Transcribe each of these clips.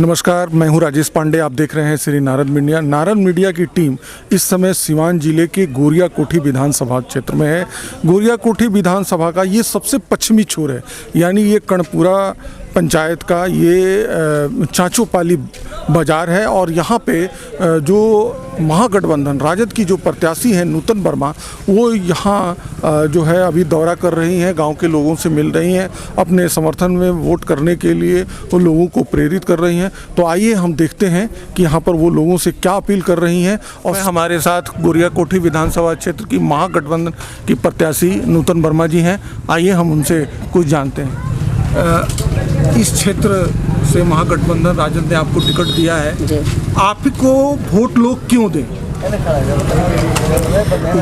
नमस्कार, मैं हूं राजेश पांडे। आप देख रहे हैं श्री नारद मीडिया। नारद मीडिया की टीम इस समय सिवान जिले के गोरिया कोठी विधानसभा क्षेत्र में है। गोरिया कोठी विधानसभा का ये सबसे पश्चिमी छोर है, यानी ये कर्णपुरा पंचायत का ये चाचोपाली बाज़ार है। और यहाँ पे जो महागठबंधन राजद की जो प्रत्याशी हैं नूतन वर्मा, वो यहाँ जो है अभी दौरा कर रही हैं, गांव के लोगों से मिल रही हैं, अपने समर्थन में वोट करने के लिए वो लोगों को प्रेरित कर रही हैं। तो आइए हम देखते हैं कि यहाँ पर वो लोगों से क्या अपील कर रही हैं। और हमारे साथ गोरिया कोठी विधानसभा क्षेत्र की महागठबंधन की प्रत्याशी नूतन वर्मा जी हैं। आइए हम उनसे कुछ जानते हैं। इस क्षेत्र से महागठबंधन राजद ने आपको टिकट दिया है, आपको वोट लोग क्यों दें?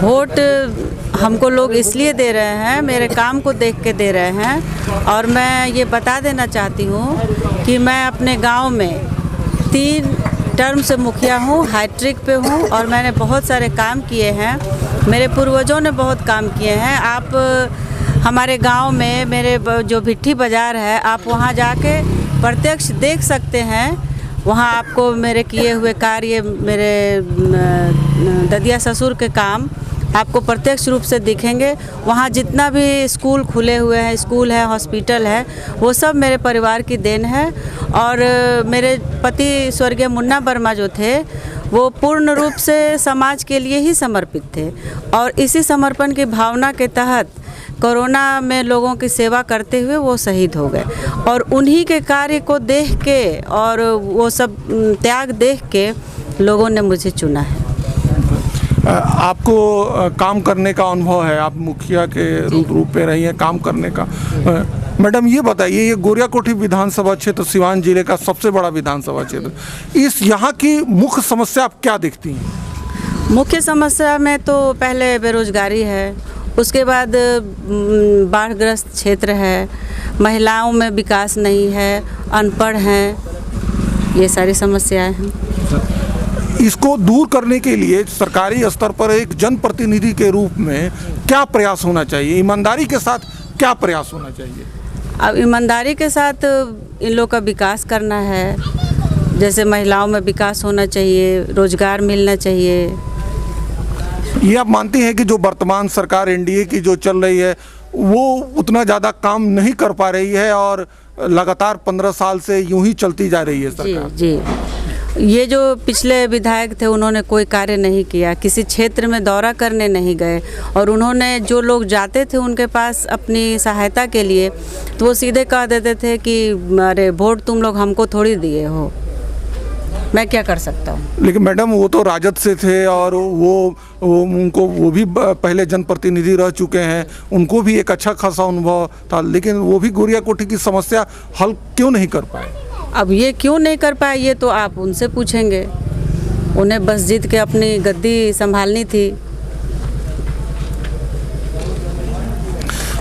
वोट हमको लोग इसलिए दे रहे हैं, मेरे काम को देख के दे रहे हैं। और मैं ये बता देना चाहती हूँ कि मैं अपने गांव में 3 टर्म से मुखिया हूँ, हैट्रिक पे हूँ और मैंने बहुत सारे काम किए हैं। मेरे पूर्वजों ने बहुत काम किए हैं। आप हमारे गांव में मेरे जो भिट्ठी बाज़ार है, आप वहां जाके प्रत्यक्ष देख सकते हैं। वहां आपको मेरे किए हुए कार्य, मेरे ददिया ससुर के काम आपको प्रत्यक्ष रूप से दिखेंगे। वहाँ जितना भी स्कूल खुले हुए हैं, स्कूल है, हॉस्पिटल है, वो सब मेरे परिवार की देन है। और मेरे पति स्वर्गीय मुन्ना वर्मा जो थे, वो पूर्ण रूप से समाज के लिए ही समर्पित थे और इसी समर्पण की भावना के तहत कोरोना में लोगों की सेवा करते हुए वो शहीद हो गए। और उन्हीं के कार्य को देख के और वो सब त्याग देख के लोगों ने मुझे चुना है। आपको काम करने का अनुभव है, आप मुखिया के रूप में रही हैं, काम करने का। मैडम ये बताइए, ये गोरिया कोठी विधानसभा क्षेत्र सिवान जिले का सबसे बड़ा विधानसभा क्षेत्र, इस यहाँ की मुख्य समस्या आप क्या देखती हैं? मुख्य समस्या में तो पहले बेरोजगारी है, उसके बाद बाढ़ग्रस्त क्षेत्र है, महिलाओं में विकास नहीं है, अनपढ़ हैं, ये सारी समस्याएं हैं। इसको दूर करने के लिए सरकारी स्तर पर एक जनप्रतिनिधि के रूप में क्या प्रयास होना चाहिए? ईमानदारी के साथ क्या प्रयास होना चाहिए? अब ईमानदारी के साथ इन लोग का विकास करना है। जैसे महिलाओं में विकास होना चाहिए, रोजगार मिलना चाहिए। ये आप मानती हैं कि जो वर्तमान सरकार एनडीए की जो चल रही है, वो उतना ज़्यादा काम नहीं कर पा रही है और लगातार 15 साल से यूं ही चलती जा रही है सरकार? जी, ये जो पिछले विधायक थे, उन्होंने कोई कार्य नहीं किया, किसी क्षेत्र में दौरा करने नहीं गए। और उन्होंने जो लोग जाते थे उनके पास अपनी सहायता के लिए, तो वो सीधे कह देते थे कि अरे वोट तुम लोग हमको थोड़ी दिए हो, मैं क्या कर सकता हूँ। लेकिन मैडम, वो तो राजद से थे और वो भी पहले जनप्रतिनिधि रह चुके हैं, उनको भी एक अच्छा खासा अनुभव था, लेकिन वो भी गोरिया कोठी की समस्या हल क्यों नहीं कर पाए? अब ये क्यों नहीं कर पाए, ये तो आप उनसे पूछेंगे। उन्हें बस जीत के अपनी गद्दी संभालनी थी।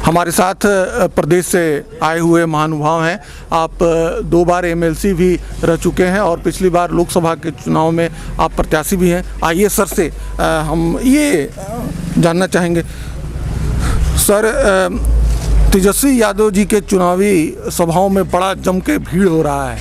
हमारे साथ प्रदेश से आए हुए महानुभाव हैं। आप 2 बार एमएलसी भी रह चुके हैं और पिछली बार लोकसभा के चुनाव में आप प्रत्याशी भी हैं। आइए सर से हम ये जानना चाहेंगे, सर, तेजस्वी यादव जी के चुनावी सभाओं में बड़ा जम के भीड़ हो रहा है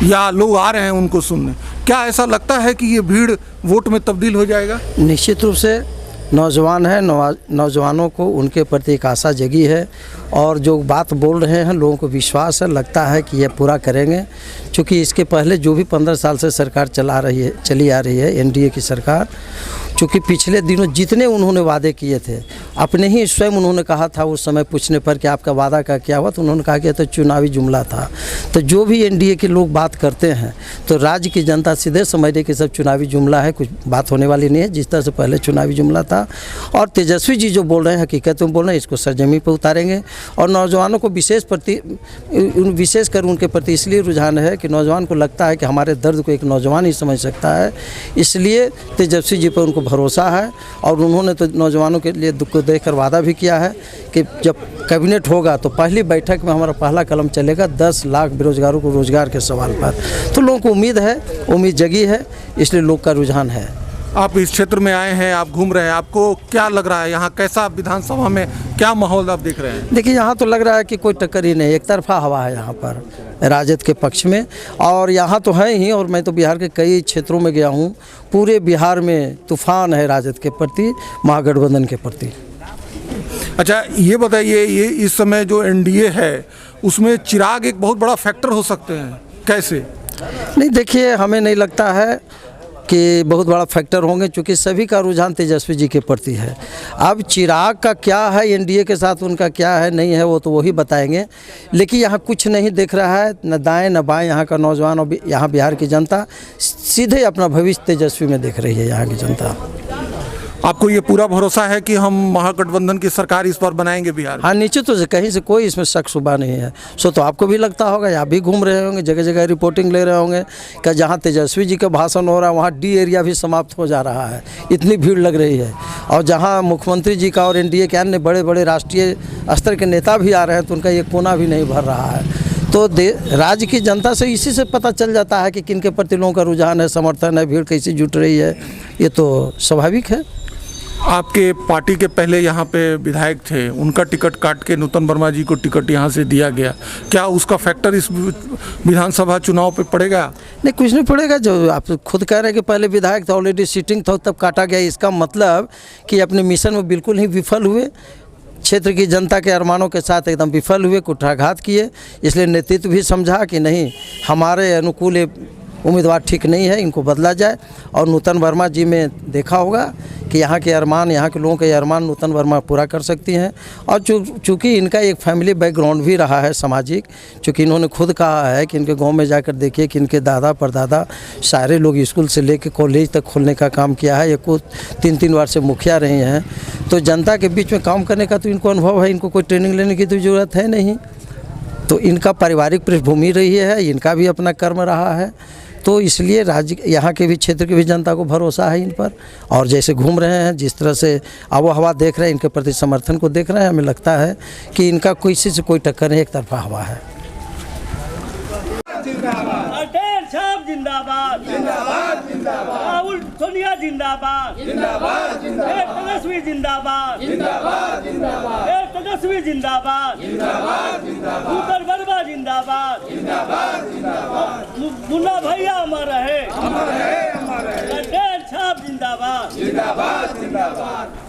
या लोग आ रहे हैं उनको सुनने, क्या ऐसा लगता है कि ये भीड़ वोट में तब्दील हो जाएगा? निश्चित रूप से नौजवान है, नौजवानों को उनके प्रति एक आशा जगी है और जो बात बोल रहे हैं लोगों को विश्वास है, लगता है कि ये पूरा करेंगे। क्योंकि इसके पहले जो भी 15 साल से सरकार चली आ रही है एनडीए की सरकार, चूँकि पिछले दिनों जितने उन्होंने वादे किए थे, अपने ही स्वयं उन्होंने कहा था उस समय पूछने पर कि आपका वादा का क्या हुआ, तो उन्होंने कहा कि तो चुनावी जुमला था। तो जो भी एनडीए के लोग बात करते हैं तो राज्य की जनता सीधे समझ रही कि सब चुनावी जुमला है, कुछ बात होने वाली नहीं है, जिस तरह से पहले चुनावी जुमला था। और तेजस्वी जी जो बोल रहे हैं हकीकत में बोल रहे हैं, इसको सरजमी पर उतारेंगे। और नौजवानों को विशेष कर उनके प्रति इसलिए रुझान है कि नौजवान को लगता है कि हमारे दर्द को एक नौजवान ही समझ सकता है, इसलिए तेजस्वी जी पर उनको भरोसा है। और उन्होंने तो नौजवानों के लिए दुख को देखकर वादा भी किया है कि जब कैबिनेट होगा तो पहली बैठक में हमारा पहला कलम चलेगा 10 लाख बेरोजगारों को रोजगार के सवाल पर। तो लोगों को उम्मीद है, उम्मीद जगी है, इसलिए लोग का रुझान है। आप इस क्षेत्र में आए हैं, आप घूम रहे हैं, आपको क्या लग रहा है यहाँ कैसा विधानसभा में क्या माहौल आप देख रहे हैं? देखिए यहाँ तो लग रहा है कि कोई टक्कर ही नहीं, एक तरफा हवा है यहाँ पर राजद के पक्ष में। और यहाँ तो है ही, और मैं तो बिहार के कई क्षेत्रों में गया हूँ, पूरे बिहार में तूफान है राजद के प्रति, महागठबंधन के प्रति। अच्छा ये बताइए, ये इस समय जो एनडीए है उसमें चिराग एक बहुत बड़ा फैक्टर हो सकते हैं, कैसे? नहीं देखिए, हमें नहीं लगता है कि बहुत बड़ा फैक्टर होंगे, क्योंकि सभी का रुझान तेजस्वी जी के प्रति है। अब चिराग का क्या है, एनडीए के साथ उनका क्या है नहीं है, वो तो वही बताएंगे। लेकिन यहाँ कुछ नहीं दिख रहा है, न दाएं न बाएं। यहाँ का नौजवान और यहाँ बिहार की जनता सीधे अपना भविष्य तेजस्वी में देख रही है यहाँ की जनता। आपको ये पूरा भरोसा है कि हम महागठबंधन की सरकार इस बार बनाएंगे बिहार में? हाँ निश्चित तो कहीं से कोई इसमें शक शुबा नहीं है। सो तो आपको भी लगता होगा, आप भी घूम रहे होंगे, जगह जगह रिपोर्टिंग ले रहे होंगे कि जहाँ तेजस्वी जी का भाषण हो रहा है वहाँ डी एरिया भी समाप्त हो जा रहा है, इतनी भीड़ लग रही है। और जहाँ मुख्यमंत्री जी का और एनडीए के अन्य बड़े बड़े राष्ट्रीय स्तर के नेता भी आ रहे हैं तो उनका एक कोना भी नहीं भर रहा है। तो राज्य की जनता से इसी से पता चल जाता है कि किन के प्रति लोगों का रुझान है, समर्थन है, भीड़ कैसी जुट रही है। ये तो स्वाभाविक है। आपके पार्टी के पहले यहाँ पे विधायक थे, उनका टिकट काट के नूतन वर्मा जी को टिकट यहाँ से दिया गया, क्या उसका फैक्टर इस विधानसभा चुनाव पे पड़ेगा? नहीं, कुछ नहीं पड़ेगा। जो आप खुद कह रहे हैं कि पहले विधायक था, ऑलरेडी सीटिंग था, तब काटा गया। इसका मतलब कि अपने मिशन में बिल्कुल ही विफल हुए, क्षेत्र की जनता के अरमानों के साथ एकदम विफल हुए, कुठाघात किए। इसलिए नेतृत्व भी समझा कि नहीं, हमारे अनुकूल उम्मीदवार ठीक नहीं है, इनको बदला जाए। और नूतन वर्मा जी में देखा होगा कि यहाँ के अरमान, यहाँ के लोगों के अरमान नूतन वर्मा पूरा कर सकती हैं। और चूँकि इनका एक फैमिली बैकग्राउंड भी रहा है सामाजिक, चूँकि इन्होंने खुद कहा है कि इनके गांव में जाकर देखिए कि इनके दादा परदादा सारे लोग स्कूल से लेकर कॉलेज तक खोलने का काम किया है। ये खुद 3-3 बार से मुखिया रहे हैं। तो जनता के बीच में काम करने का तो इनको अनुभव है, इनको कोई ट्रेनिंग लेने की तो ज़रूरत है नहीं। तो इनका पारिवारिक पृष्ठभूमि रही है, इनका भी अपना कर्म रहा है। तो इसलिए राज्य, यहाँ के भी क्षेत्र की भी जनता को भरोसा है इन पर। और जैसे घूम रहे हैं, जिस तरह से आबो हवा देख रहे हैं, इनके प्रति समर्थन को देख रहे हैं, हमें लगता है कि इनका किसी से कोई टक्कर नहीं, एक तरफा हवा है। जिंदाबाद जिंदाबाद जिंदाबाद, राहुल सोनिया जिंदाबाद जिंदाबाद जिंदाबाद, तेजस्वी जिंदाबाद जिंदाबाद जिंदाबाद, तेजस्वी जिंदाबाद जिंदाबाद जिंदाबाद, नूतन वर्मा जिंदाबाद जिंदाबाद जिंदाबाद, मुन्ना भैया अमर है, अमर है, अमर है, छाप जिंदाबाद जिंदाबाद जिंदाबाद।